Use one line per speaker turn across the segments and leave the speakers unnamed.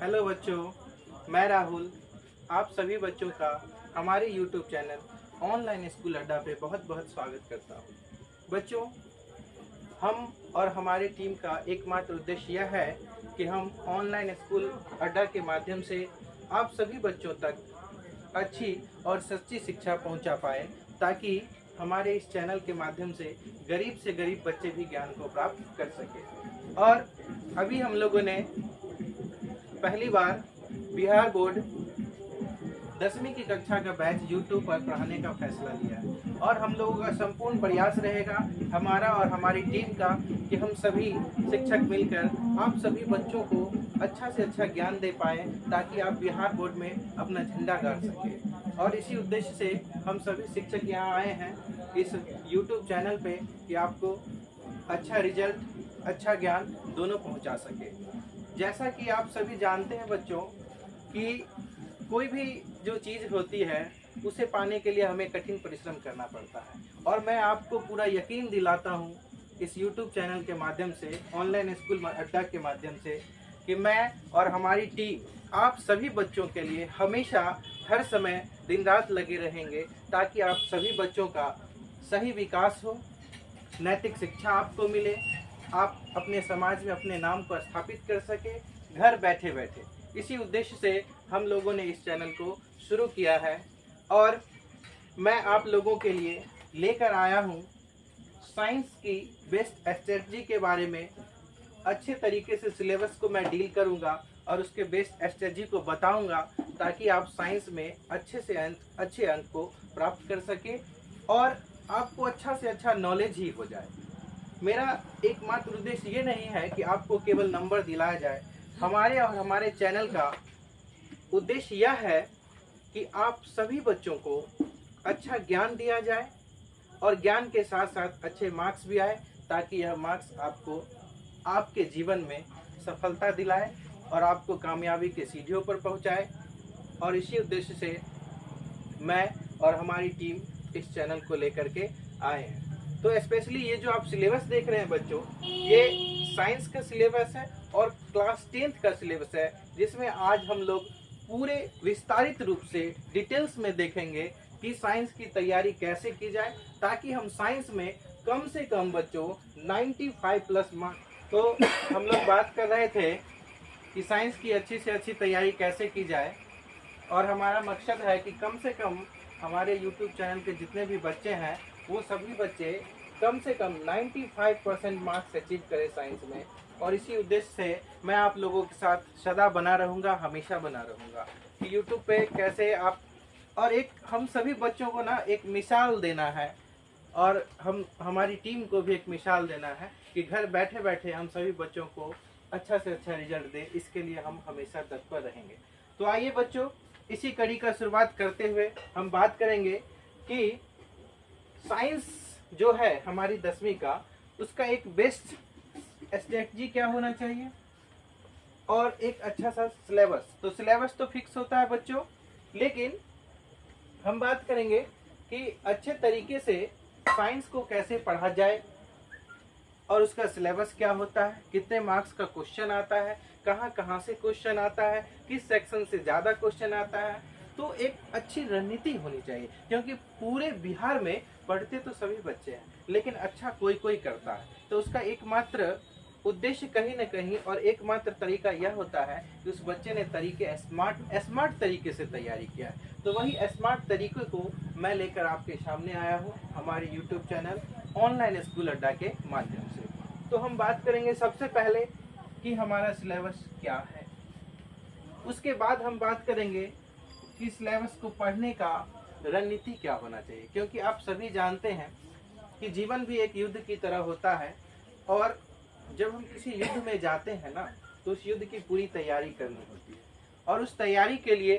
Hello बच्चों, मैं राहुल आप सभी बच्चों का हमारे YouTube चैनल ऑनलाइन स्कूल अड्डा पे बहुत बहुत स्वागत करता हूँ। बच्चों, हम और हमारी टीम का एकमात्र उद्देश्य यह है कि हम ऑनलाइन स्कूल अड्डा के माध्यम से आप सभी बच्चों तक अच्छी और सच्ची शिक्षा पहुंचा पाए, ताकि हमारे इस चैनल के माध्यम से गरीब बच्चे भी ज्ञान को प्राप्त कर सके। और अभी हम लोगों ने पहली बार बिहार बोर्ड 10वीं की कक्षा का बैच YouTube पर पढ़ाने का फैसला लिया है और हम लोगों का संपूर्ण प्रयास रहेगा, हमारा और हमारी टीम का, कि हम सभी शिक्षक मिलकर आप सभी बच्चों को अच्छा से अच्छा ज्ञान दे पाएँ, ताकि आप बिहार बोर्ड में अपना झंडा गाड़ सकें। और इसी उद्देश्य से हम सभी शिक्षक यहाँ आए हैं इस YouTube चैनल पे कि आपको अच्छा रिजल्ट, अच्छा ज्ञान दोनों पहुँचा सके। जैसा कि आप सभी जानते हैं बच्चों कि कोई भी जो चीज़ होती है उसे पाने के लिए हमें कठिन परिश्रम करना पड़ता है, और मैं आपको पूरा यकीन दिलाता हूँ इस YouTube चैनल के माध्यम से, ऑनलाइन स्कूल अड्डा के माध्यम से, कि मैं और हमारी टीम आप सभी बच्चों के लिए हमेशा हर समय दिन रात लगे रहेंगे, ताकि आप सभी बच्चों का सही विकास हो, नैतिक शिक्षा आपको मिले, आप अपने समाज में अपने नाम को स्थापित कर सके घर बैठे बैठे। इसी उद्देश्य से हम लोगों ने इस चैनल को शुरू किया है, और मैं आप लोगों के लिए लेकर आया हूँ साइंस की बेस्ट स्ट्रेटजी के बारे में। अच्छे तरीके से सिलेबस को मैं डील करूँगा और उसके बेस्ट स्ट्रेटजी को बताऊँगा, ताकि आप साइंस में अच्छे अंक को प्राप्त कर सके और आपको अच्छा से अच्छा नॉलेज ही हो जाए। मेरा एकमात्र उद्देश्य ये नहीं है कि आपको केवल नंबर दिलाया जाए। हमारे और हमारे चैनल का उद्देश्य यह है कि आप सभी बच्चों को अच्छा ज्ञान दिया जाए और ज्ञान के साथ साथ अच्छे मार्क्स भी आए, ताकि यह मार्क्स आपको आपके जीवन में सफलता दिलाए और आपको कामयाबी के सीढ़ियों पर पहुंचाए। और इसी उद्देश्य से मैं और हमारी टीम इस चैनल को लेकर के आए हैं। तो स्पेशली ये जो आप सिलेबस देख रहे हैं बच्चों, ये साइंस का सिलेबस है और क्लास 10th का सिलेबस है, जिसमें आज हम लोग पूरे विस्तारित रूप से डिटेल्स में देखेंगे कि साइंस की तैयारी कैसे की जाए, ताकि हम साइंस में कम से कम बच्चों 95 प्लस मार्क्स। तो हम लोग बात कर रहे थे कि साइंस की अच्छी से अच्छी तैयारी कैसे की जाए, और हमारा मकसद है कि कम से कम हमारे YouTube चैनल के जितने भी बच्चे हैं वो सभी बच्चे कम से कम 95% मार्क्स अचीव करें साइंस में। और इसी उद्देश्य से मैं आप लोगों के साथ सदा बना रहूँगा, हमेशा बना रहूँगा कि YouTube पे कैसे आप, और एक हम सभी बच्चों को ना एक मिसाल देना है, और हमारी टीम को भी एक मिसाल देना है कि घर बैठे बैठे हम सभी बच्चों को अच्छा से अच्छा रिजल्ट दें। इसके लिए हम हमेशा तत्पर रहेंगे। तो आइए बच्चों, इसी कड़ी का शुरुआत करते हुए हम बात करेंगे कि साइंस जो है हमारी 10वीं का, उसका एक बेस्ट स्ट्रेटजी क्या होना चाहिए और एक अच्छा सा सिलेबस। तो सिलेबस तो फिक्स होता है बच्चों, लेकिन हम बात करेंगे कि अच्छे तरीके से साइंस को कैसे पढ़ा जाए और उसका सिलेबस क्या होता है, कितने मार्क्स का क्वेश्चन आता है, कहाँ कहाँ से क्वेश्चन आता है, किस सेक्शन से ज़्यादा क्वेश्चन आता है। तो एक अच्छी रणनीति होनी चाहिए, क्योंकि पूरे बिहार में पढ़ते तो सभी बच्चे हैं, लेकिन अच्छा कोई कोई करता है। तो उसका एकमात्र उद्देश्य कहीं न कहीं और एकमात्र तरीका यह होता है कि उस बच्चे ने स्मार्ट तरीके से तैयारी किया है। तो वही स्मार्ट तरीके को मैं लेकर आपके सामने आया हूँ हमारे YouTube चैनल ऑनलाइन स्कूल अड्डा के माध्यम से। तो हम बात करेंगे सबसे पहले कि हमारा सिलेबस क्या है, उसके बाद हम बात करेंगे कि सिलेबस को पढ़ने का रणनीति क्या होना चाहिए, क्योंकि आप सभी जानते हैं कि जीवन भी एक युद्ध की तरह होता है, और जब हम किसी युद्ध में जाते हैं ना, तो उस युद्ध की पूरी तैयारी करनी होती है, और उस तैयारी के लिए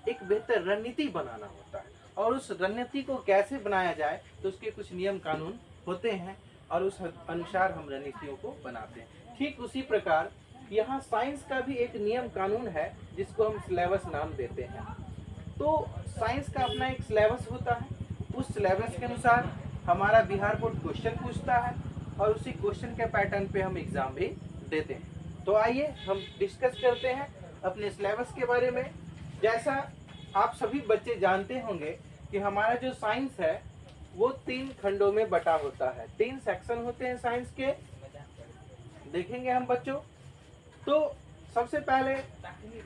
एक बेहतर रणनीति बनाना होता है, और उस रणनीति को कैसे बनाया जाए तो उसके कुछ नियम कानून होते हैं, और उस अनुसार हम रणनीतियों को बनाते हैं। ठीक उसी प्रकार यहाँ साइंस का भी एक नियम कानून है, जिसको हम सिलेबस नाम देते हैं। तो साइंस का अपना एक सिलेबस होता है, उस सिलेबस के अनुसार हमारा बिहार बोर्ड क्वेश्चन पूछता है, और उसी क्वेश्चन के पैटर्न पे हम एग्ज़ाम भी देते हैं। तो आइए हम डिस्कस करते हैं अपने सिलेबस के बारे में। जैसा आप सभी बच्चे जानते होंगे कि हमारा जो साइंस है वो 3 खंडों में बटा होता है, 3 सेक्शन होते हैं साइंस के, देखेंगे हम बच्चों। तो सबसे पहले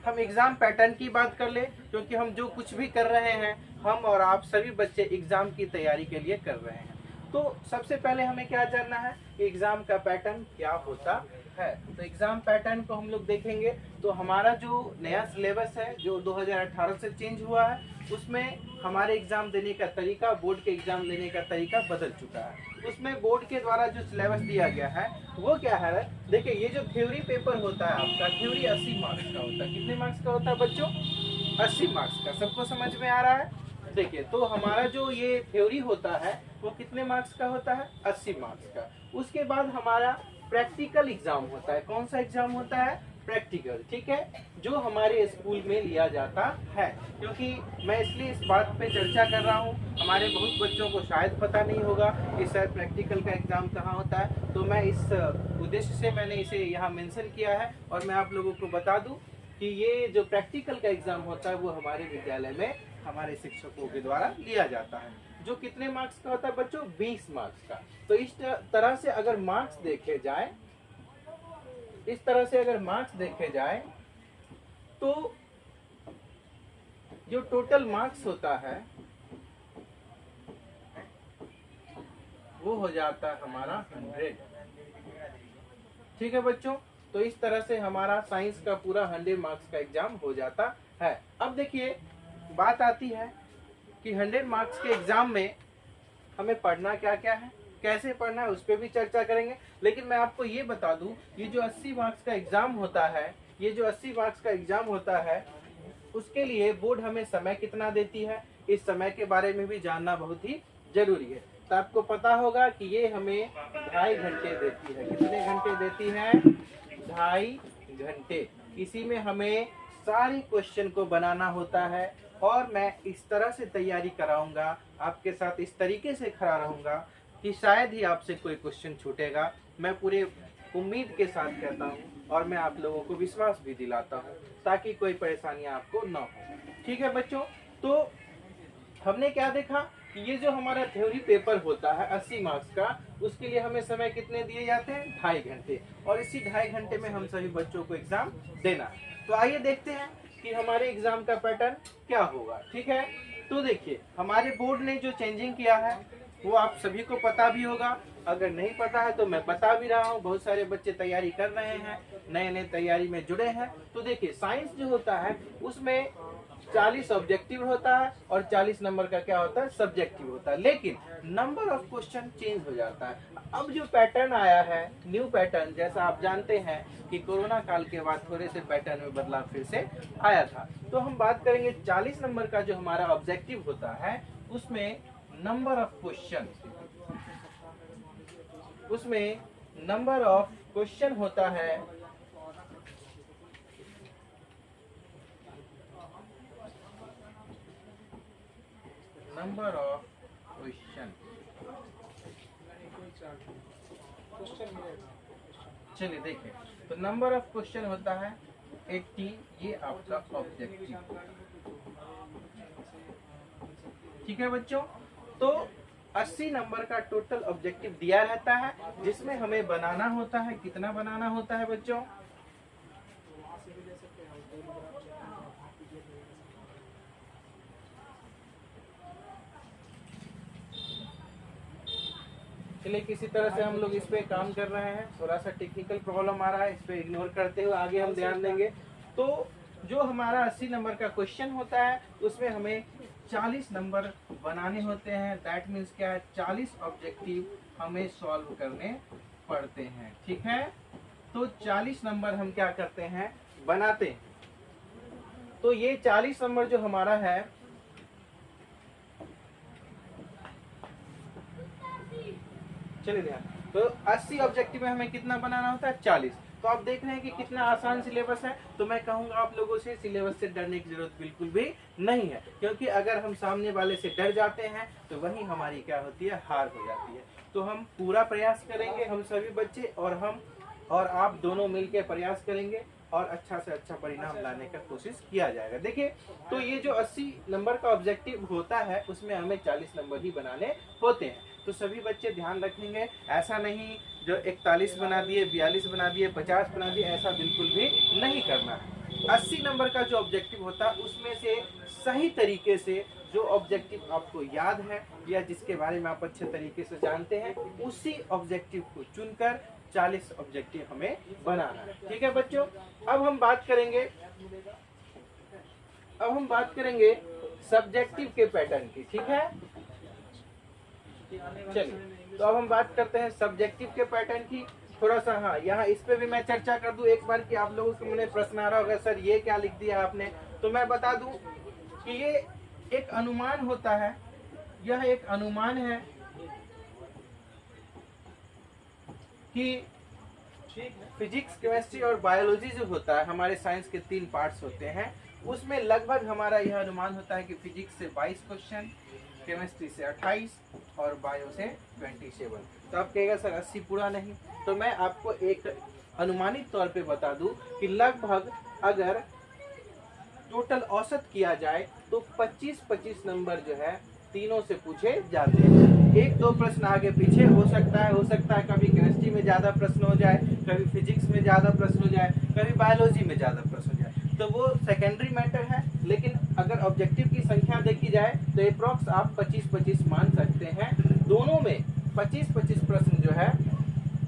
हम एग्जाम पैटर्न की बात कर ले, क्योंकि हम जो कुछ भी कर रहे हैं हम और आप सभी बच्चे एग्जाम की तैयारी के लिए कर रहे हैं। तो सबसे पहले हमें क्या जानना है कि एग्जाम का पैटर्न क्या होता है। तो एग्जाम पैटर्न को हम लोग देखेंगे तो हमारा जो नया सिलेबस है जो 2018 से चेंज हुआ है, उसमें हमारे एग्जाम देने का तरीका, बोर्ड के एग्जाम लेने का तरीका बदल चुका है। उसमें बोर्ड के द्वारा जो सिलेबस दिया गया है वो क्या है, देखिए ये जो थ्योरी पेपर होता है आपका, थ्योरी 80 मार्क्स का होता है। कितने मार्क्स का होता है बच्चों? 80 मार्क्स का। सबको समझ में आ रहा है? देखिए तो हमारा जो ये थ्योरी होता है वो कितने मार्क्स का होता है? 80 मार्क्स का। उसके बाद हमारा प्रैक्टिकल एग्जाम होता है। कौन सा एग्जाम होता है? प्रैक्टिकल, ठीक है, जो हमारे स्कूल में लिया जाता है। क्योंकि मैं इसलिए इस बात पे चर्चा कर रहा हूँ, हमारे बहुत बच्चों को शायद पता नहीं होगा कि सर प्रैक्टिकल का एग्जाम कहाँ होता है। तो मैं इस उद्देश्य से मैंने इसे यहाँ मेंशन किया है और मैं आप लोगों को बता दूँ कि ये जो प्रैक्टिकल का एग्जाम होता है वो हमारे विद्यालय में हमारे शिक्षकों के द्वारा लिया जाता है, जो कितने मार्क्स का होता है बच्चों? 20 मार्क्स का। तो इस तरह से अगर मार्क्स देखे जाए, इस तरह से अगर मार्क्स देखे जाए तो जो टोटल मार्क्स होता है वो हो जाता है हमारा 100। ठीक है बच्चों, तो इस तरह से हमारा साइंस का पूरा 100 मार्क्स का एग्जाम हो जाता है। अब देखिए बात आती है कि 100 मार्क्स के एग्जाम में हमें पढ़ना क्या क्या है, कैसे पढ़ना है, उस पर भी चर्चा करेंगे। लेकिन मैं आपको ये बता दूं, ये जो 80 मार्क्स का एग्जाम होता है, ये जो 80 मार्क्स का एग्जाम होता है, उसके लिए बोर्ड हमें समय कितना देती है, इस समय के बारे में भी जानना बहुत ही जरूरी है। तो आपको पता होगा कि ये हमें 2.5 घंटे देती है। कितने घंटे देती है? 2.5 घंटे। इसी में हमें सारे क्वेश्चन को बनाना होता है और मैं इस तरह से तैयारी कराऊंगा, आपके साथ इस तरीके से खड़ा रहूंगा कि शायद ही आपसे कोई क्वेश्चन छूटेगा। मैं पूरे उम्मीद के साथ कहता हूं और मैं आप लोगों को विश्वास भी दिलाता हूं ताकि कोई परेशानियां आपको न हो। ठीक है बच्चों, तो हमने क्या देखा कि ये जो हमारा थ्योरी पेपर होता है 80 मार्क्स का, उसके लिए हमें समय कितने दिए जाते हैं? 2.5 घंटे। और इसी 2.5 घंटे में हम सभी बच्चों को एग्जाम देना है। तो आइए देखते हैं कि हमारे एग्जाम का पैटर्न क्या होगा। ठीक है, तो देखिए हमारे बोर्ड ने जो चेंजिंग किया है वो आप सभी को पता भी होगा। अगर नहीं पता है तो मैं बता भी रहा हूँ, बहुत सारे बच्चे तैयारी कर रहे हैं, नए नए तैयारी में जुड़े हैं। तो देखिए साइंस जो होता है उसमें 40 ऑब्जेक्टिव होता है और 40 नंबर का क्या होता है? सब्जेक्टिव होता है। लेकिन नंबर ऑफ क्वेश्चन चेंज हो जाता है। अब जो पैटर्न आया है, न्यू पैटर्न, जैसा आप जानते हैं कि कोरोना काल के बाद थोड़े से पैटर्न में बदलाव फिर से आया था। तो हम बात करेंगे 40 नंबर का जो हमारा ऑब्जेक्टिव होता है उसमें नंबर ऑफ क्वेश्चन, उसमें नंबर ऑफ क्वेश्चन होता है नंबर ऑफ क्वेश्चन। चलिए देखिए, तो नंबर ऑफ क्वेश्चन होता है 80, ये आपका ऑब्जेक्टिव। ठीक है बच्चों, तो 80 नंबर का टोटल ऑब्जेक्टिव दिया रहता है जिसमें हमें बनाना होता है, कितना बनाना होता है बच्चों? चलिए किसी तरह से हम लोग इस पे काम कर रहे हैं, थोड़ा सा टेक्निकल प्रॉब्लम आ रहा है, इस पे इग्नोर करते हुए आगे हम ध्यान देंगे। तो जो हमारा 80 नंबर का क्वेश्चन होता है उसमें हमें 40 नंबर बनाने होते हैं। दैट मीन्स क्या है? 40 ऑब्जेक्टिव हमें सॉल्व करने पड़ते हैं। ठीक है, तो 40 नंबर हम क्या करते हैं? बनाते हैं। तो ये 40 नंबर जो हमारा है, चलिए ध्यान, तो 80 ऑब्जेक्टिव में हमें कितना बनाना होता है? 40। तो आप देख रहे हैं कि कितना आसान सिलेबस है। तो मैं कहूंगा आप लोगों से सिलेबस से डरने की जरूरत बिल्कुल भी नहीं है, क्योंकि अगर हम सामने वाले से डर जाते हैं तो वही हमारी क्या होती है? हार हो जाती है। तो हम पूरा प्रयास करेंगे, हम सभी बच्चे और हम और आप दोनों मिलकर प्रयास करेंगे और अच्छा से अच्छा परिणाम लाने का कोशिश किया जाएगा। देखिए, तो ये जो 80 नंबर का ऑब्जेक्टिव होता है उसमें हमें 40 नंबर ही बनाने होते हैं। तो सभी बच्चे ध्यान रखेंगे, ऐसा नहीं जो 41 बना दिए, 42 बना दिए, 50 बना दिए, ऐसा बिल्कुल भी नहीं करना है। 80 नंबर का जो ऑब्जेक्टिव होता है उसमें से सही तरीके से जो ऑब्जेक्टिव आपको याद है या जिसके बारे में आप अच्छे तरीके से जानते हैं, उसी ऑब्जेक्टिव को चुनकर 40 ऑब्जेक्टिव हमें बनाना है। ठीक है बच्चों, अब हम बात करेंगे सब्जेक्टिव के पैटर्न की। ठीक है, चलिए, तो अब हम बात करते हैं सब्जेक्टिव के पैटर्न की। थोड़ा सा हाँ, यहाँ इस पे भी मैं चर्चा कर दूं एक बार कि आप लोगों के मन प्रश्न आ रहा होगा, सर ये क्या लिख दिया आपने। तो मैं बता दूं कि ये एक अनुमान होता है, यह एक अनुमान है कि फिजिक्स, केमिस्ट्री और बायोलॉजी जो होता है, हमारे साइंस के 3 पार्ट्स होते हैं, उसमें लगभग हमारा यह अनुमान होता है कि फिजिक्स से 22 क्वेश्चन, केमिस्ट्री से 28 और बायो से 27। तो आप कहेगा सर 80 पूरा नहीं, तो मैं आपको एक अनुमानित तौर पे बता दूं कि लगभग अगर टोटल औसत किया जाए तो 25-25 नंबर जो है तीनों से पूछे जाते हैं। 1-2 प्रश्न आगे पीछे हो सकता है कभी केमिस्ट्री में ज्यादा प्रश्न हो जाए, कभी फिजिक्स में ज्यादा प्रश्न हो जाए, कभी बायोलॉजी में ज्यादा प्रश्न हो जाए, तो वो सेकेंडरी मैटर है। लेकिन अगर ऑब्जेक्टिव की संख्या देखी जाए तो अप्रॉक्स आप 25-25 मान सकते हैं। दोनों में 25-25 प्रश्न जो है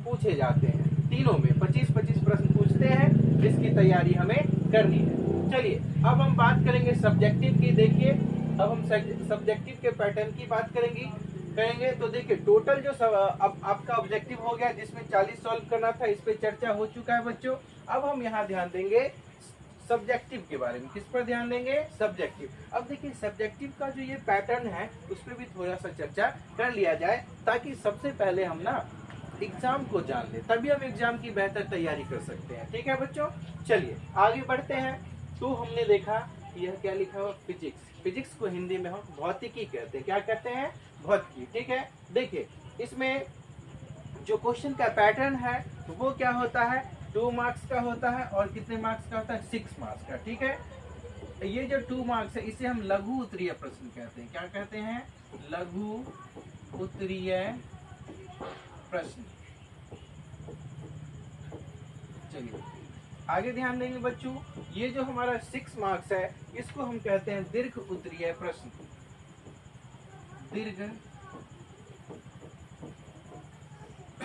पूछे जाते हैं, तीनों में 25-25 प्रश्न पूछते हैं, जिसकी तैयारी हमें करनी है। चलिए, अब हम बात करेंगे सब्जेक्टिव की। देखिए, अब हम सब्जेक्टिव के पैटर्न की बात करेंगे। तो देखिए, टोटल जो अब आपका ऑब्जेक्टिव हो गया जिसमें 40 सॉल्व करना था, इस पे चर्चा हो चुका है बच्चों। अब हम यहाँ ध्यान देंगे सब्जेक्टिव के बारे में। किस पर ध्यान देंगे? सब्जेक्टिव। अब देखिए, सब्जेक्टिव का जो ये पैटर्न है उस पर भी थोड़ा सा चर्चा कर लिया जाए, ताकि सबसे पहले हम ना एग्जाम को जान ले, तभी हम एग्जाम की बेहतर तैयारी कर सकते हैं। ठीक है बच्चों, चलिए आगे बढ़ते हैं। तो हमने देखा यह क्या लिखा हुआ, फिजिक्स। फिजिक्स को हिंदी में हम भौतिकी कहते हैं। क्या कहते हैं? भौतिकी। ठीक है, देखिए इसमें जो क्वेश्चन का पैटर्न है वो क्या होता है, 2 मार्क्स का होता है और कितने मार्क्स का होता है, 6 मार्क्स का। ठीक है, ये जो 2 मार्क्स है इसे हम लघु उत्तरीय प्रश्न कहते हैं। क्या कहते हैं? लघु उत्तरीय प्रश्न। चलिए आगे ध्यान देंगे बच्चों, ये जो हमारा 6 मार्क्स है इसको हम कहते हैं दीर्घ उत्तरीय प्रश्न। दीर्घ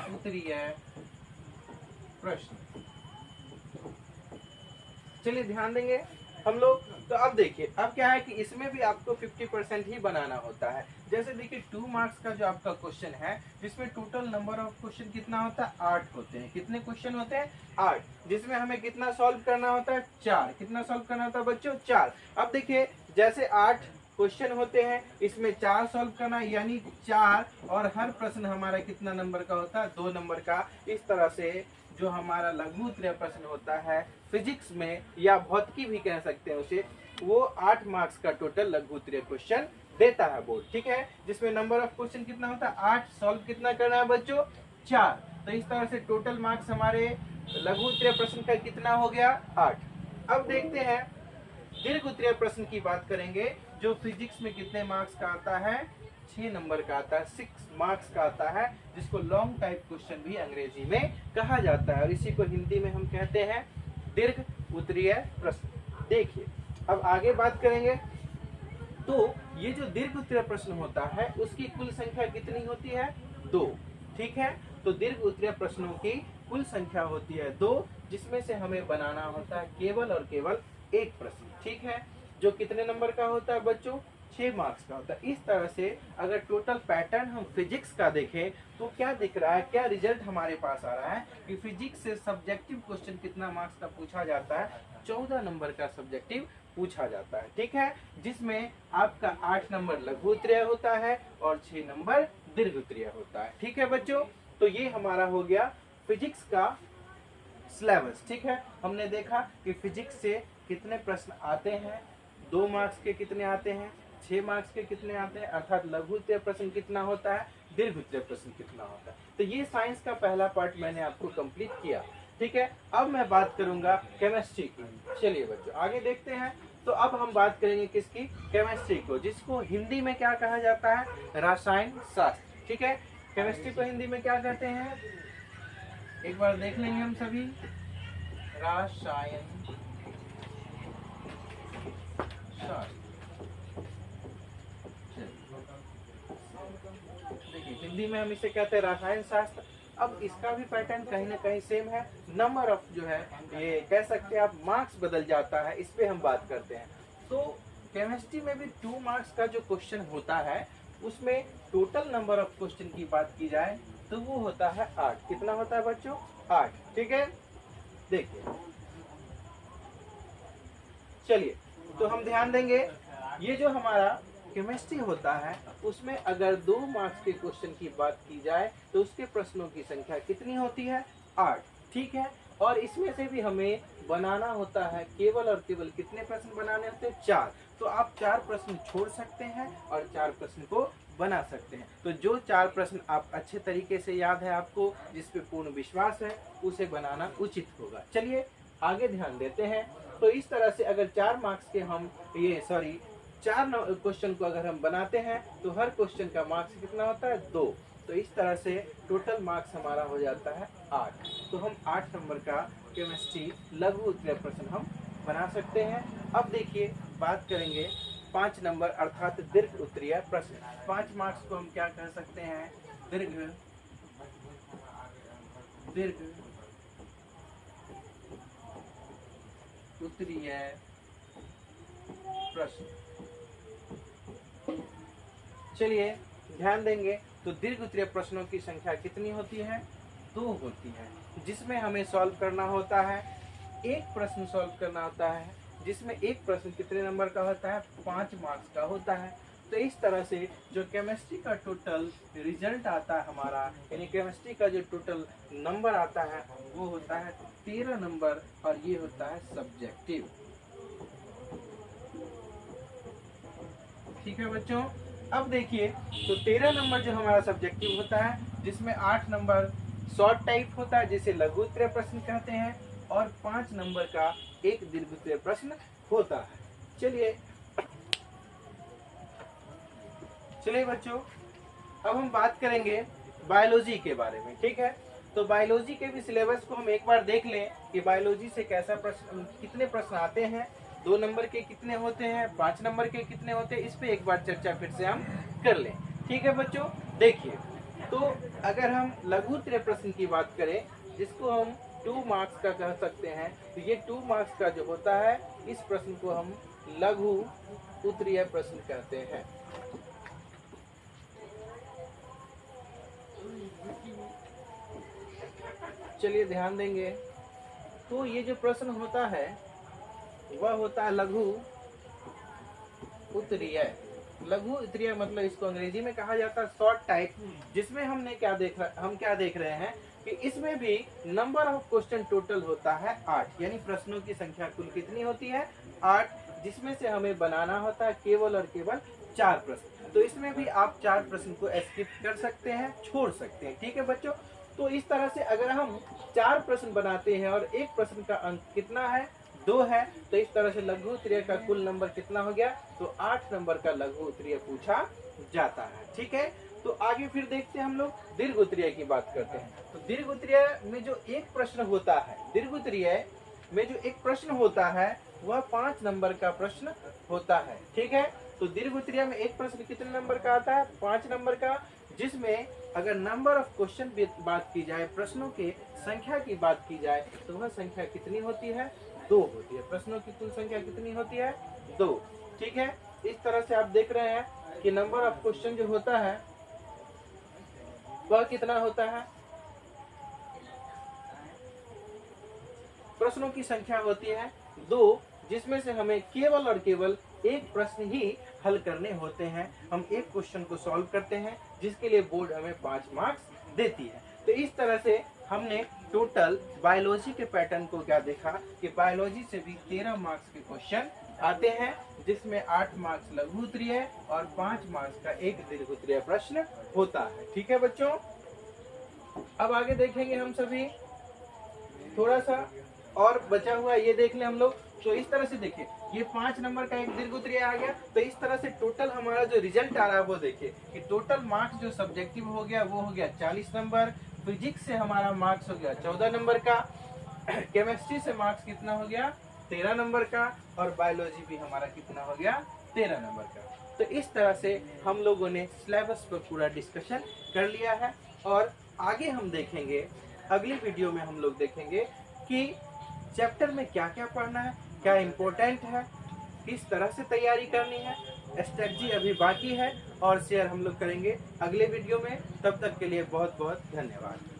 उत्तरीय प्रश्न। चलिए ध्यान देंगे हम लोग। तो अब देखिए, अब क्या है कि इसमें भी आपको 50% ही बनाना होता है। जैसे देखिए 2 मार्क्स का जो आपका क्वेश्चन है, जिसमें टोटल नंबर ऑफ क्वेश्चन कितना होता है, 8 होते हैं। कितने क्वेश्चन होते हैं? 8, जिसमें हमें कितना सॉल्व करना होता है, 4। कितना सॉल्व करना होता है बच्चों? 4। अब देखिए, जैसे 8 क्वेश्चन होते हैं, इसमें 4 सॉल्व करना, यानी 4, और हर प्रश्न हमारा कितना नंबर का होता है, 2 नंबर का। इस तरह से जो हमारा लघु उत्तरीय प्रश्न होता है फिजिक्स में, या भौतिकी भी कह सकते हैं उसे, वो 8 मार्क्स का टोटल लघु उत्तरीय क्वेश्चन देता है बोर्ड। ठीक है, जिसमें नंबर ऑफ क्वेश्चन कितना होता है, 8, सॉल्व कितना करना है बच्चों, 4। तो इस तरह से टोटल मार्क्स हमारे लघु उत्तरीय प्रश्न का कितना हो गया, 8। अब देखते हैं दीर्घ उत्तरीय प्रश्न की बात करेंगे, जो फिजिक्स में कितने मार्क्स का आता है, 6 नंबर का आता है, 6 मार्क्स का आता है, जिसको लॉन्ग टाइप क्वेश्चन भी अंग्रेजी में कहा जाता है, और इसी को हिंदी में हम कहते हैं दीर्घ उत्तरीय प्रश्न। देखिए, अब आगे बात करेंगे। तो ये जो दीर्घ उत्तरीय प्रश्न होता है उसकी कुल संख्या कितनी होती है, 2। ठीक है, तो दीर्घ उत्तरीय प्रश्नों की कुल संख्या होती है 2, जिसमें से हमें बनाना होता है केवल और केवल एक प्रश्न। ठीक है, जो कितने नंबर का होता है बच्चों, 6 मार्क्स का होता है। इस तरह से अगर टोटल पैटर्न हम फिजिक्स का देखें तो क्या दिख रहा है, क्या रिजल्ट हमारे पास आ रहा है कि फिजिक्स से सब्जेक्टिव क्वेश्चन कितना मार्क्स का पूछा जाता है, 14 नंबर का सब्जेक्टिव पूछा जाता है। ठीक है, जिसमें आपका 8 नंबर लघु उत्तरीय होता है और 6 नंबर दीर्घ उत्तरीय होता है। ठीक है बच्चों, तो ये हमारा हो गया फिजिक्स का सिलेबस। ठीक है, हमने देखा कि फिजिक्स से कितने प्रश्न आते हैं, 2 मार्क्स के कितने आते हैं, 6 मार्क्स के कितने आते हैं, अर्थात लघु उत्तरीय प्रश्न कितना होता है, दीर्घ उत्तरीय प्रश्न कितना होता है। तो ये साइंस का पहला पार्ट मैंने आपको कंप्लीट किया। ठीक ठीक है, अब मैं बात करूंगा केमिस्ट्री की। चलिए बच्चों आगे देखते हैं। तो अब हम बात करेंगे किसकी, केमिस्ट्री को, जिसको हिंदी में क्या कहा जाता है, रसायन शास्त्र। ठीक है, केमिस्ट्री को हिंदी में क्या कहते हैं, एक बार देख लेंगे हम सभी। रसायन शास्त्र। देखिए हिंदी में हम इसे कहते हैं रसायन शास्त्र। अब इसका भी पैटर्न कहीं ना कहीं सेम है। नंबर ऑफ जो है, ये कह सकते हैं आप, मार्क्स बदल जाता है, इस पे हम बात करते हैं। तो केमिस्ट्री में भी 2 मार्क्स का जो क्वेश्चन होता है, उसमें टोटल नंबर ऑफ क्वेश्चन की बात की जाए तो वो होता है 8। कितना होता है बच्चों, 8। ठीक है, देखिए चलिए, तो हम ध्यान देंगे, ये जो हमारा केमिस्ट्री होता है उसमें अगर 2 मार्क्स के क्वेश्चन की बात की जाए तो उसके प्रश्नों की संख्या कितनी होती है, 8। ठीक है, और इसमें से भी हमें बनाना होता है केवल और केवल कितने प्रश्न बनाने होते हैं, 4। तो आप 4 प्रश्न छोड़ सकते हैं और 4 प्रश्न को बना सकते हैं। तो जो 4 प्रश्न आप अच्छे तरीके से याद है आपको, जिस पे पूर्ण विश्वास है, उसे बनाना उचित होगा। चलिए आगे ध्यान देते हैं। तो इस तरह से अगर 4 मार्क्स के हम 4 क्वेश्चन को अगर हम बनाते हैं तो हर क्वेश्चन का मार्क्स कितना होता है, 2। तो इस तरह से टोटल मार्क्स हमारा हो जाता है 8। तो हम 8 नंबर का केमिस्ट्री लघु उत्तरीय प्रश्न हम बना सकते हैं। अब देखिए बात करेंगे 5 नंबर अर्थात दीर्घ उत्तरीय प्रश्न। 5 मार्क्स को हम क्या कह सकते हैं, दीर्घ उत्तरीय प्रश्न। चलिए ध्यान देंगे, तो दीर्घ उत्तरीय प्रश्नों की संख्या कितनी होती है, 2 होती है, जिसमें हमें सॉल्व करना होता है, एक प्रश्न सॉल्व करना होता है, जिसमें एक प्रश्न कितने नंबर का होता है, 5 मार्क्स का होता है। तो इस तरह से जो केमिस्ट्री का टोटल रिजल्ट आता है हमारा, यानी केमिस्ट्री का जो टोटल नंबर आता है वो होता है 13 नंबर, और ये होता है सब्जेक्टिव। ठीक है बच्चों, अब देखिए, तो 13 नंबर जो हमारा सब्जेक्टिव होता है, जिसमें 8 नंबर शॉर्ट टाइप होता है जिसे लघु उत्तरीय प्रश्न कहते हैं, और 5 नंबर का एक दीर्घ उत्तरीय प्रश्न होता है। चलिए बच्चों, अब हम बात करेंगे बायोलॉजी के बारे में। ठीक है, तो बायोलॉजी के भी सिलेबस को हम एक बार देख लें कि बायोलॉजी से कैसा प्रश्न, कितने प्रश्न आते हैं, 2 नंबर के कितने होते हैं, 5 नंबर के कितने होते हैं, इस पे एक बार चर्चा फिर से हम कर लें। ठीक है बच्चों, देखिए, तो अगर हम लघु उत्तरीय प्रश्न की बात करें, जिसको हम 2 मार्क्स का कह सकते हैं, तो ये 2 मार्क्स का जो होता है, इस प्रश्न को हम लघु उत्तरीय प्रश्न कहते हैं। चलिए ध्यान देंगे, तो ये जो प्रश्न होता है वह होता है लघु उत्तरीय। लघु उत्तरीय मतलब इसको अंग्रेजी में कहा जाता है शॉर्ट टाइप, जिसमें हम क्या देख रहे हैं कि इसमें भी नंबर ऑफ क्वेश्चन टोटल होता है 8, यानी प्रश्नों की संख्या कुल कितनी होती है, 8, जिसमें से हमें बनाना होता है केवल और केवल 4 प्रश्न। तो इसमें भी आप 4 प्रश्न को स्किप कर सकते हैं, छोड़ सकते हैं। ठीक है बच्चों, तो इस तरह से अगर हम 4 प्रश्न बनाते हैं और एक प्रश्न का अंक कितना है, 2 है, तो इस तरह से लघु उत्तरीय का कुल नंबर कितना हो गया, तो 8 नंबर का लघु उत्तरीय पूछा जाता है। ठीक है, तो आगे फिर देखते हैं हम लोग दीर्घ उत्तरीय की बात करते हैं। तो दीर्घ उत्तरीय में जो एक प्रश्न होता है, दीर्घ उत्तरीय में जो एक प्रश्न होता है वह 5 नंबर का प्रश्न होता है। ठीक है, तो दीर्घ उत्तरीय में एक प्रश्न कितने नंबर का आता है, 5 नंबर का, जिसमें अगर नंबर ऑफ क्वेश्चन की बात की जाए, प्रश्नों के संख्या की बात की जाए, तो वह संख्या कितनी होती है, 2 होती है। प्रश्नों की कुल संख्या कितनी होती है, 2। ठीक है, इस तरह से आप देख रहे हैं कि नंबर ऑफ क्वेश्चन जो होता है वह कितना होता है, प्रश्नों की संख्या होती है 2, जिसमें से हमें केवल और केवल एक प्रश्न ही हल करने होते हैं। हम एक क्वेश्चन को सॉल्व करते हैं, जिसके लिए बोर्ड हमें 5 मार्क्स देती है। तो इस तरह से हमने टोटल बायोलॉजी के पैटर्न को क्या देखा कि बायोलॉजी से भी 13 मार्क्स के क्वेश्चन आते हैं, जिसमें 8 मार्क्स लघु उत्तरीय और 5 मार्क्स का एक दीर्घ उत्तरीय प्रश्न होता है। ठीक है बच्चों, अब आगे देखेंगे हम सभी थोड़ा सा और बचा हुआ ये देख ले हम लोग। तो इस तरह से देखिए, ये 5 नंबर का एक दीर्घ आ गया। तो इस तरह से टोटल हमारा जो रिजल्ट आ रहा है वो देखिए कि टोटल मार्क्स जो सब्जेक्टिव हो गया वो हो गया 40 नंबर। फिजिक्स से हमारा मार्क्स हो गया 14 नंबर का। केमिस्ट्री से मार्क्स कितना हो गया 13 नंबर का। और बायोलॉजी भी हमारा कितना हो गया 13 नंबर का। तो इस तरह से हम लोगों ने सिलेबस पर पूरा डिस्कशन कर लिया है। और आगे हम देखेंगे, अगली वीडियो में हम लोग देखेंगे कि चैप्टर में क्या क्या पढ़ना है, क्या इम्पोर्टेंट है, किस तरह से तैयारी करनी है। स्ट्रेटजी अभी बाकी है और शेयर हम लोग करेंगे अगले वीडियो में। तब तक के लिए बहुत बहुत धन्यवाद।